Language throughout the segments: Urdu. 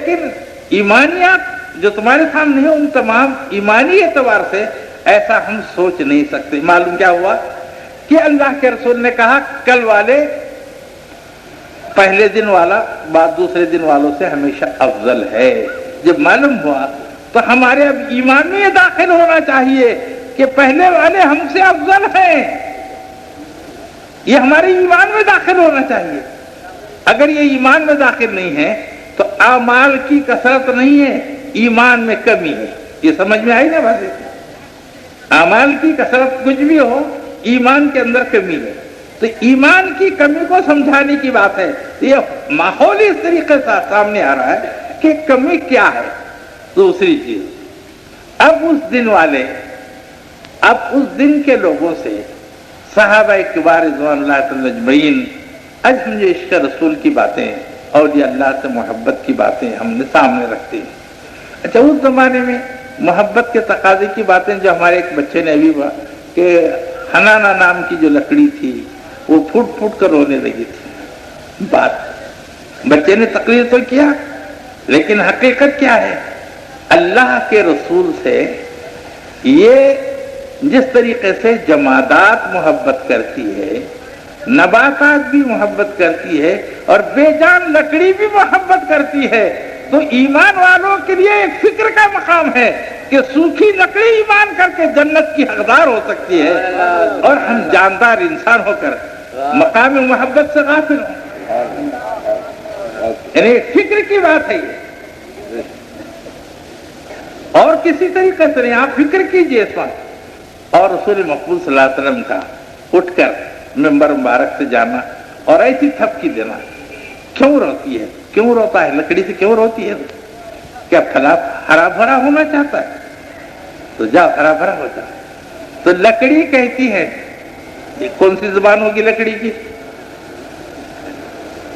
لیکن ایمانیات جو تمہارے سامنے ہیں ان تمام ایمانی اعتبار سے ایسا ہم سوچ نہیں سکتے۔ معلوم کیا ہوا کہ اللہ کے رسول نے کہا کل والے پہلے دن والا بعد دوسرے دن والوں سے ہمیشہ افضل ہے۔ جب معلوم ہوا تو ہمارے اب ایمان میں یہ داخل ہونا چاہیے کہ پہلے والے ہم سے افضل ہیں، یہ ہمارے ایمان میں داخل ہونا چاہیے۔ اگر یہ ایمان میں داخل نہیں ہے تو اعمال کی کثرت نہیں ہے، ایمان میں کمی ہے۔ یہ سمجھ میں آئی نا بات؟ اعمال کی کثرت کچھ بھی ہو، ایمان کے اندر کمی ہے، تو ایمان کی کمی کو سمجھانے کی بات ہے۔ یہ ماحول اس طریقے سے سامنے آ رہا ہے کہ کمی کیا ہے۔ دوسری چیز، اب اس دن والے، اب اس دن کے لوگوں سے صحابہ کبار رضوان اللہ تعالی اجمعین، آج ہم جو عشق رسول کی باتیں اولیاء اللہ سے محبت کی باتیں ہم نے سامنے رکھتے ہیں۔ اچھا، اس زمانے میں محبت کے تقاضے کی باتیں جو ہمارے ایک بچے نے ابھی کہا کہ حنانہ نام کی جو لکڑی تھی وہ پھوٹ پھوٹ کر رونے لگی تھی۔ بات بچے نے تقریر تو کیا، لیکن حقیقت کیا ہے؟ اللہ کے رسول سے یہ جس طریقے سے جمادات محبت کرتی ہے، نباتات بھی محبت کرتی ہے اور بے جان لکڑی بھی محبت کرتی ہے، تو ایمان والوں کے لیے ایک فکر کا مقام ہے کہ سوکھی لکڑی ایمان کر کے جنت کی حقدار ہو سکتی ہے اور ہم جاندار انسان ہو کر مقام محبت سے غافل ہوں۔ یعنی ایک فکر کی بات ہے یہ، اور کسی طریقے سے نہیں۔ آپ فکر کیجئے اس وقت، اور رسول مقبول صلی اللہ علیہ وسلم کا اٹھ کر ممبر مبارک سے جانا اور ایسی تھپکی دینا، کیوں روتی ہے؟ کیوں روتا ہے؟ لکڑی سے کیوں روتی ہے؟ کیا پھلا ہرا بھرا ہونا چاہتا ہے؟ تو جا ہرا بھرا ہو جا۔ تو لکڑی کہتی ہے، یہ کون سی زبان ہوگی لکڑی کی؟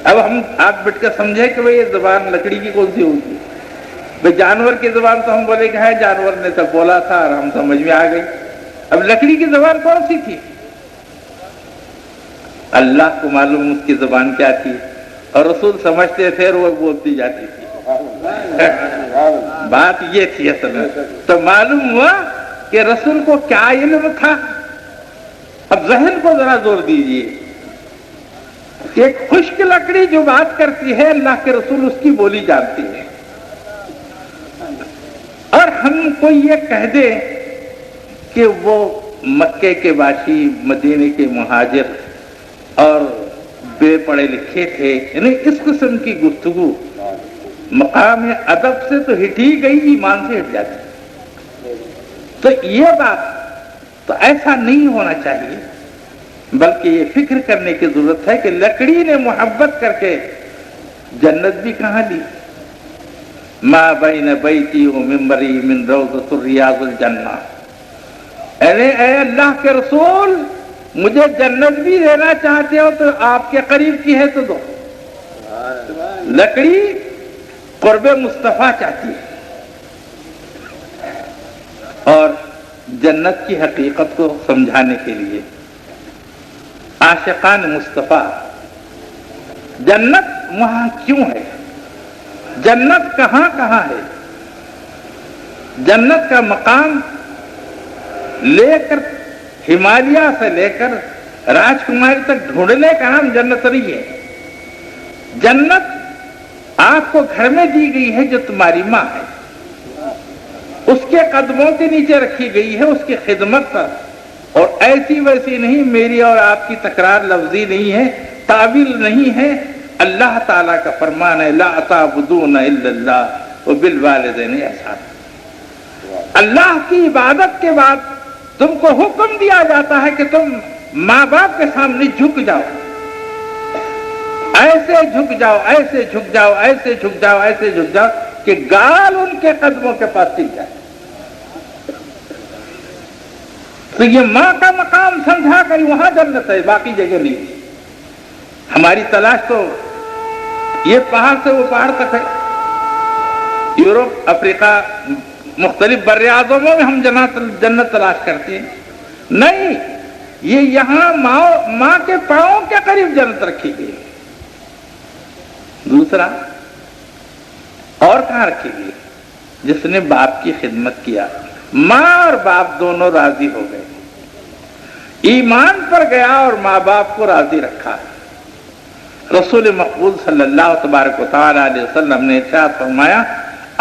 اب ہم آپ بیٹھ کر سمجھے کہ بھئی یہ زبان لکڑی کی کون سی ہوگی؟ بھئی جانور کی زبان تو ہم بولے کہ ہے جانور نے تو بولا تھا اور ہم سمجھ میں آ گئی۔ اب لکڑی کی زبان کون سی تھی؟ اللہ کو معلوم اس کی زبان کیا تھی، اور رسول سمجھتے تھے اور وہ بولتی جاتی تھی۔ بات یہ تھی اصل میں۔ تو معلوم ہوا کہ رسول کو کیا علم تھا۔ اب ذہن کو ذرا زور دیجیے، ایک خشک لکڑی جو بات کرتی ہے، اللہ کے رسول اس کی بولی جانتی ہے، اور ہم کو یہ کہہ دے کہ وہ مکے کے باشی، مدینے کے مہاجر اور بے پڑھے لکھے تھے، یعنی اس قسم کی گفتگو مقام ادب سے تو ہٹ ہی گئی، ایمان سے ہٹ جاتی۔ تو یہ بات تو ایسا نہیں ہونا چاہیے، بلکہ یہ فکر کرنے کی ضرورت ہے کہ لکڑی نے محبت کر کے جنت بھی کہاں لی۔ ما بین بیتی و منبری من روضۃ ریاض الجنہ، اے اللہ کے رسول، مجھے جنت بھی دینا چاہتے ہو تو آپ کے قریب کی ہے تو دو۔ لکڑی قرب مصطفیٰ چاہتی ہے، اور جنت کی حقیقت کو سمجھانے کے لیے عاشقان مصطفیٰ جنت وہاں کیوں ہے، جنت کہاں کہاں ہے، جنت کا مقام لے کر ہمالیہ سے لے کر راج کماری تک ڈھونڈنے کا نام جنت نہیں ہے۔ جنت آپ کو گھر میں دی گئی ہے جو تمہاری ماں ہے، اس کے قدموں کے نیچے رکھی گئی ہے، اس کی خدمت پر، اور ایسی ویسی نہیں، میری اور آپ کی تکرار لفظی نہیں ہے، تعویل نہیں ہے۔ اللہ تعالیٰ کا فرمان ہے لا تعبدون الا اللہ وبالوالدین احسانا۔ اللہ کی عبادت کے بعد تم کو حکم دیا جاتا ہے کہ تم ماں باپ کے سامنے جھک جاؤ، ایسے جھک جاؤ، ایسے جھک جاؤ، ایسے جھک جاؤ، ایسے جھک جاؤ کہ گال ان کے قدموں کے پاس ٹک جائے۔ تو یہ ماں کا مقام سمجھا کر وہاں جنت ہے، باقی جگہ نہیں۔ ہماری تلاش تو یہ پہاڑ سے وہ پہاڑ تک ہے، یورپ، افریقہ، مختلف بر اعظموں میں ہم جنت تلاش کرتے ہیں، نہیں، یہ یہاں ماں کے پاؤں کے قریب جنت رکھی گئی۔ دوسرا، اور کہاں رکھے گی؟ جس نے باپ کی خدمت کیا، ماں اور باپ دونوں راضی ہو گئے، ایمان پر گیا اور ماں باپ کو راضی رکھا۔ رسول مقبول صلی اللہ تبارک و تعالی علیہ وسلم نے ارشاد فرمایا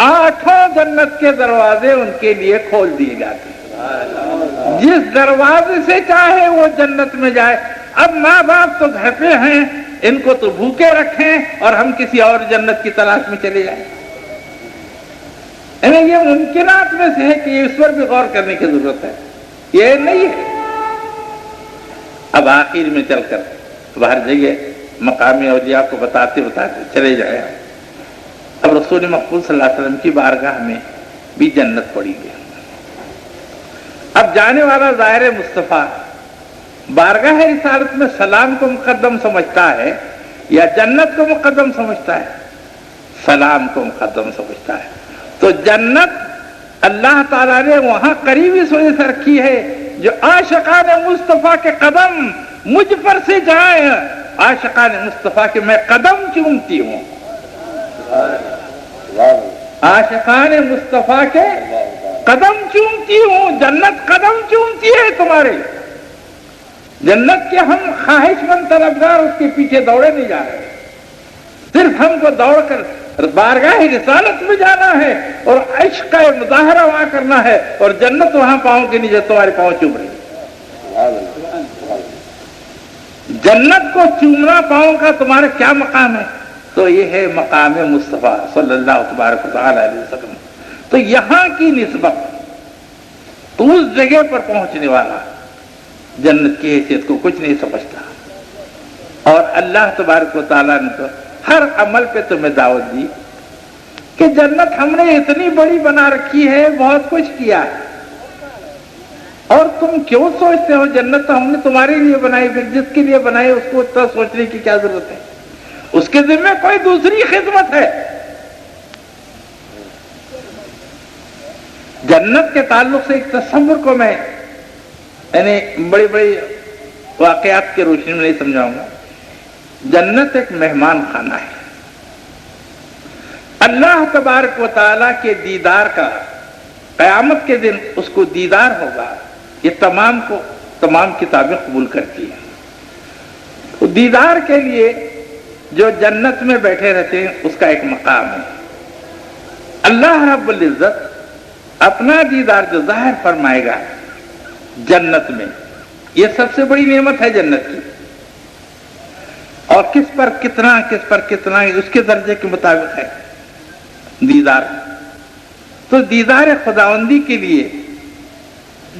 8 جنت کے دروازے ان کے لیے کھول دیے جاتے ہیں، جس دروازے سے چاہے وہ جنت میں جائے۔ اب ماں باپ تو گھر پہ ہیں، ان کو تو بھوکے رکھیں اور ہم کسی اور جنت کی تلاش میں چلے جائیں۔ یہ ممکنات میں سے ہے کہ اس پر بھی غور کرنے کی ضرورت ہے، یہ نہیں ہے۔ اب آخر میں چل کر ہر جگہ مقامی اولیاء کو بتاتے چلے جائیں۔ اب رسول مقبول صلی اللہ علیہ وسلم کی بارگاہ میں بھی جنت پڑی گئی۔ اب جانے والا ظاہر مصطفیٰ بارگاہ رسالت میں سلام کو مقدم سمجھتا ہے یا جنت کو مقدم سمجھتا ہے؟ سلام کو مقدم سمجھتا ہے۔ تو جنت اللہ تعالیٰ نے وہاں قریب اس وجہ سے رکھی ہے جو عاشقان مصطفیٰ کے قدم مجھ پر سے جائیں، عاشقان مصطفیٰ کے میں قدم چومتی ہوں، عاشقان مصطفیٰ کے قدم چومتی ہوں، جنت قدم چومتی ہے تمہارے۔ جنت کے ہم خواہش مند طلبگار اس کے پیچھے دوڑے نہیں جا رہے، صرف ہم کو دوڑ کر بارگاہ رسالت میں جانا ہے اور عشق کا مظاہرہ وہاں کرنا ہے، اور جنت وہاں پاؤں کے نیچے تمہارے پاؤں چوم رہی ہے۔ جنت کو چومنا پاؤں کا تمہارا کیا مقام ہے؟ تو یہ ہے مقام مصطفیٰ صلی اللہ تبارک و تعالی علیہ وسلم۔ تو یہاں کی نسبت تو اس جگہ پر پہنچنے والا جنت کی حیثیت کو کچھ نہیں سمجھتا، اور اللہ تبارک و تعالیٰ نے تو ہر عمل پہ تمہیں دعوت دی کہ جنت ہم نے اتنی بڑی بنا رکھی ہے، بہت کچھ کیا ہے، اور تم کیوں سوچتے ہو جنت تو ہم نے تمہارے لیے بنائی، پھر جس کے لیے بنائی اس کو اتنا سوچنے کی کیا ضرورت ہے؟ اس کے ذمہ کوئی دوسری خدمت ہے۔ جنت کے تعلق سے ایک تصور کو میں بڑی بڑی واقعات کے روشنی میں نہیں سمجھاؤں گا۔ جنت ایک مہمان خانہ ہے، اللہ تبارک و تعالیٰ کے دیدار کا قیامت کے دن اس کو دیدار ہوگا، یہ تمام کتابیں قبول کرتی ہیں۔ تو دیدار کے لیے جو جنت میں بیٹھے رہتے ہیں اس کا ایک مقام ہے۔ اللہ رب العزت اپنا دیدار جو ظاہر فرمائے گا جنت میں، یہ سب سے بڑی نعمت ہے جنت کی، اور کس پر کتنا اس کے درجے کے مطابق ہے دیدار۔ تو دیدار خداوندی کے لیے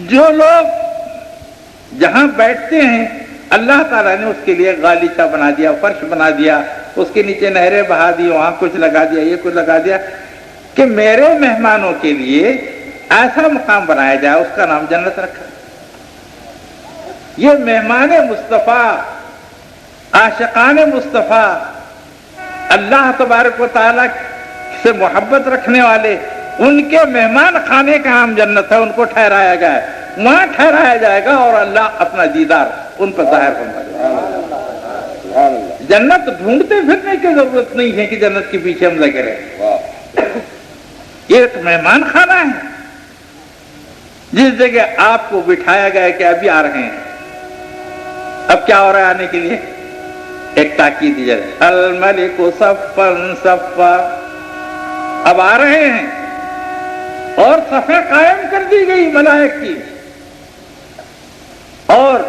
جو لوگ جہاں بیٹھتے ہیں اللہ تعالیٰ نے اس کے لیے غالیچہ بنا دیا، فرش بنا دیا، اس کے نیچے نہریں بہا دی، وہاں کچھ لگا دیا، یہ کچھ لگا دیا کہ میرے مہمانوں کے لیے ایسا مقام بنایا جائے، اس کا نام جنت رکھا۔ یہ مہمان مصطفیٰ، عاشقان مصطفیٰ، اللہ تبارک و تعالیٰ سے محبت رکھنے والے، ان کے مہمان خانے کا نام جنت ہے، ان کو ٹھہرایا گیا ہے، وہاں ٹھہرایا جائے گا اور اللہ اپنا دیدار ان پر ظاہر فرمائے گا۔ جنت ڈھونڈتے پھرنے کی ضرورت نہیں ہے کہ جنت کے پیچھے ہم لگے رہے، یہ ایک مہمان خانہ ہے جس جگہ آپ کو بٹھایا گیا کہ ابھی آ رہے ہیں۔ اب کیا ہو رہا ہے آنے کے لیے؟ ایک تاکید دی جائے، الملک صفا صفا، اب آ رہے ہیں، اور صفیں قائم کر دی گئی ملائک کی، اور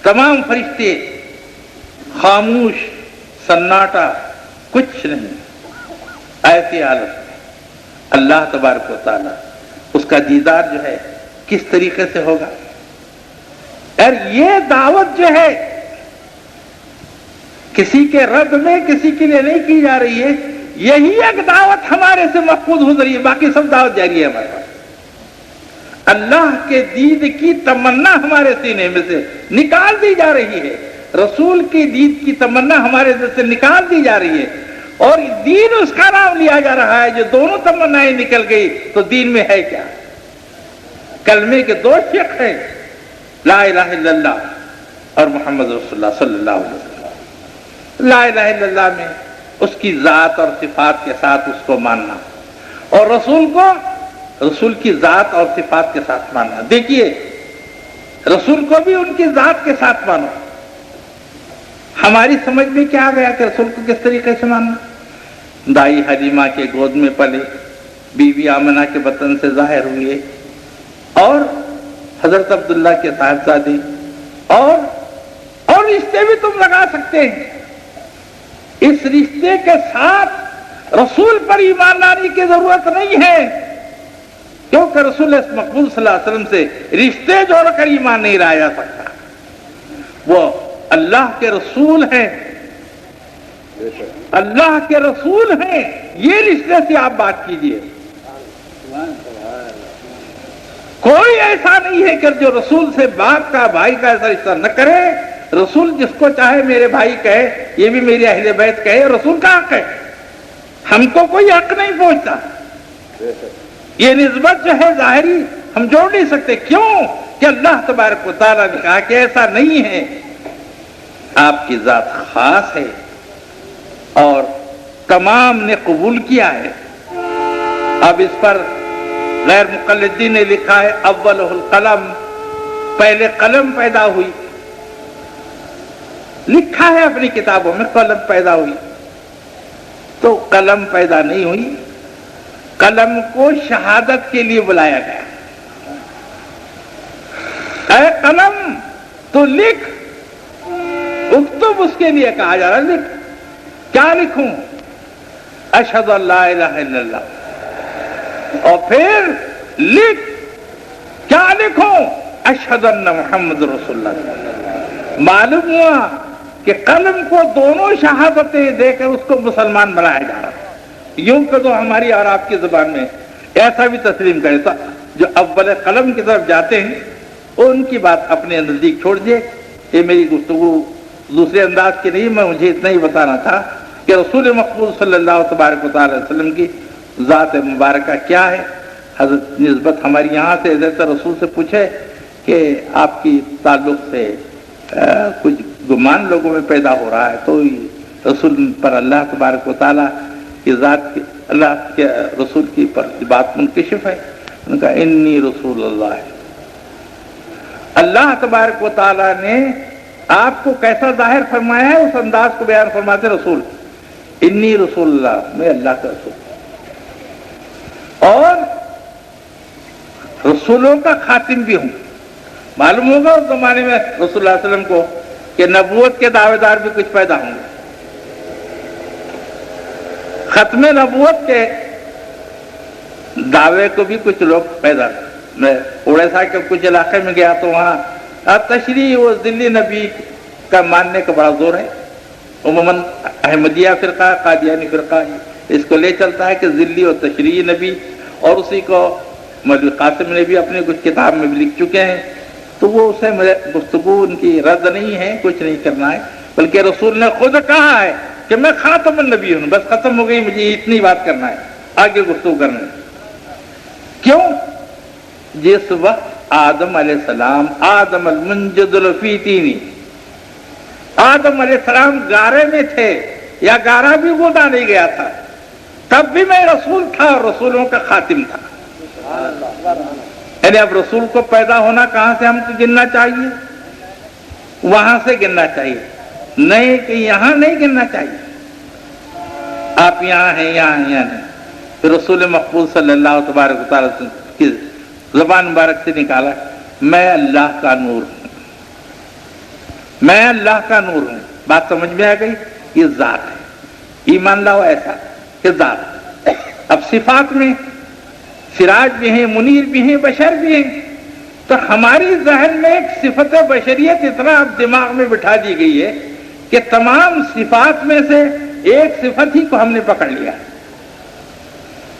تمام فرشتے خاموش، سناٹا، کچھ نہیں، ایسی حالت میں اللہ تبارک و تعالیٰ اس کا دیدار جو ہے کس طریقے سے ہوگا۔ اور یہ دعوت جو ہے کسی کے رد میں کسی کے لیے نہیں کی جا رہی ہے، یہی ایک دعوت ہمارے سے محفوظ ہو رہی ہے، باقی سب دعوت جاری ہے ہمارے پاس۔ اللہ کے دید کی تمنا ہمارے سینے میں سے نکال دی جا رہی ہے، رسول کی دید کی تمنا ہمارے دل سے نکال دی جا رہی ہے، اور دین اس کا نام لیا جا رہا ہے۔ جو دونوں تمنائیں نکل گئی تو دین میں ہے کیا؟ کلمے کے دو شق ہیں، لا الہ الا اللہ اور محمد رسول اللہ صلی اللہ علیہ وسلم۔ لا الہ الا اللہ میں اس کی ذات اور صفات کے ساتھ اس کو ماننا، اور رسول کو رسول کی ذات اور صفات کے ساتھ ماننا۔ دیکھیے رسول کو بھی ان کی ذات کے ساتھ مانو۔ ہماری سمجھ میں کیا آ گیا کہ رسول کو کس طریقے سے ماننا؟ دائی حلیمہ کے گود میں پلے، بیوی آمنہ کے بطن سے ظاہر ہوئے، اور حضرت عبداللہ کے صاحبزادے، اور رشتے بھی تم لگا سکتے ہیں۔ اس رشتے کے ساتھ رسول پر ایمان لانے کی ضرورت نہیں ہے، کیونکہ رسول مقبول صلی اللہ علیہ وسلم سے رشتے جوڑ کر ایمان نہیں لایا جا سکتا۔ وہ اللہ کے رسول ہیں، اللہ کے رسول ہیں، یہ رشتے سے آپ بات کیجئے۔ کوئی ایسا نہیں ہے کہ جو رسول سے باپ کا بھائی کا ایسا رشتہ نہ کرے۔ رسول جس کو چاہے میرے بھائی کہے، یہ بھی میری اہل بیت کہے، رسول کا حق ہے، ہم کو کوئی حق نہیں پہنچتا۔ یہ نسبت جو ہے ظاہری ہم جوڑ نہیں سکتے، کیوں کہ اللہ تبارک و تعالیٰ نے کہا کہ ایسا نہیں ہے، آپ کی ذات خاص ہے اور تمام نے قبول کیا ہے۔ اب اس پر غیر مقلدین نے لکھا ہے اولہ القلم، پہلے قلم پیدا ہوئی، لکھا ہے اپنی کتابوں میں قلم پیدا ہوئی، تو قلم پیدا نہیں ہوئی، قلم کو شہادت کے لیے بلایا گیا۔ اے قلم تو لکھ، اکتب، اس کے لیے کہا جا رہا ہے لکھ۔ کیا لکھوں؟ اشہد ان لا الہ الا اللہ، اور پھر لکھ، کیا لکھوں؟ اشہد ان محمد رسول اللہ۔ معلوم ہوا کہ قلم کو دونوں شہادتیں دے کر اس کو مسلمان بنایا جا رہا ہے۔ یوں کہ تو ہماری اور آپ کی زبان میں ایسا بھی تسلیم کرے تو جو اول قلم کی طرف جاتے ہیں ان کی بات اپنے نزدیک چھوڑ دیے۔ یہ میری گفتگو دوسرے انداز کی نہیں، مجھے اتنا ہی بتانا تھا کہ رسول مقبول صلی اللہ تبارک و تعالی وسلم کی ذات مبارکہ کیا ہے۔ حضرت نسبت ہماری یہاں سے حضرت رسول سے پوچھے کہ آپ کی تعلق سے کچھ گمان لوگوں میں پیدا ہو رہا ہے، تو رسول پر اللہ تبارک و تعالی کی ذات، اللہ کے رسول کی پر بات منکشف ہے۔ ان کا انی رسول اللہ ہے۔ اللہ تبارک و تعالی نے آپ کو کیسا ظاہر فرمایا ہے اس انداز کو بیان فرماتے رسول، انی رسول اللہ، میں اللہ کا رسول، اور رسولوں کا خاتم بھی ہوں۔ معلوم ہوگا اس زمانے میں رسول اللہ علیہ وسلم کو کہ نبوت کے دعوے دار بھی کچھ پیدا ہوں گے۔ ختم نبوت کے دعوے کو بھی کچھ لوگ پیدا۔ میں اڑیسہ کے کچھ علاقے میں گیا تو وہاں تشریح و ذلی نبی کا ماننے کا بڑا زور ہے۔ عموماً احمدیہ فرقہ، قادیانی فرقہ اس کو لے چلتا ہے کہ ذلی و تشریح نبی، اور اسی کو مولوی قاسم نے بھی اپنی کچھ کتاب میں بھی لکھ چکے ہیں، تو وہ اسے گفتگو ان کی رد نہیں ہے، کچھ نہیں کرنا ہے، بلکہ رسول نے خود کہا ہے کہ میں خاتم النبی ہوں، بس ختم ہو گئی، مجھے اتنی بات کرنا ہے، آگے گفتگو کرنا ہے۔ کیوں؟ جس وقت آدم علیہ السلام، آدم المنجد فی تینی، آدم علیہ السلام گارے میں تھے یا گارا بھی گودا نہیں گیا تھا، تب بھی میں رسول تھا اور رسولوں کا خاتم تھا۔ یعنی اب رسول کو پیدا ہونا کہاں سے ہم کو گننا چاہیے؟ وہاں سے گننا چاہیے، نہیں کہ یہاں نہیں گننا چاہیے۔ آپ یہاں ہیں، یہاں نہیں، پھر رسول مقبول صلی اللہ تبارک و تعالی کی زبان مبارک سے نکالا، میں اللہ کا نور ہوں، میں اللہ کا نور ہوں۔ بات سمجھ میں آ گئی؟ یہ ذات ہے، ایمان لاؤ ایسا کہ ذات۔ اب صفات میں سراج بھی ہیں، منیر بھی ہیں، بشر بھی ہیں، تو ہماری ذہن میں ایک صفت بشریت اتنا اب دماغ میں بٹھا دی گئی ہے کہ تمام صفات میں سے ایک صفت ہی کو ہم نے پکڑ لیا،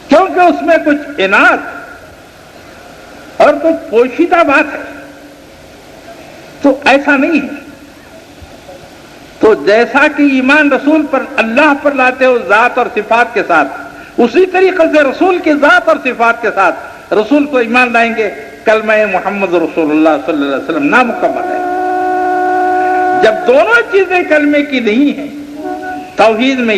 کیونکہ اس میں کچھ اناث اور کچھ پوشیدہ بات ہے، تو ایسا نہیں ہے۔ تو جیسا کہ ایمان رسول پر، اللہ پر لاتے ہو ذات اور صفات کے ساتھ، اسی طریقے سے رسول کی ذات اور صفات کے ساتھ رسول کو ایمان لائیں گے۔ کلمہ محمد رسول اللہ صلی اللہ علیہ وسلم نامکمل ہے۔ جب دونوں چیزیں کلمے کی نہیں ہیں، توحید میں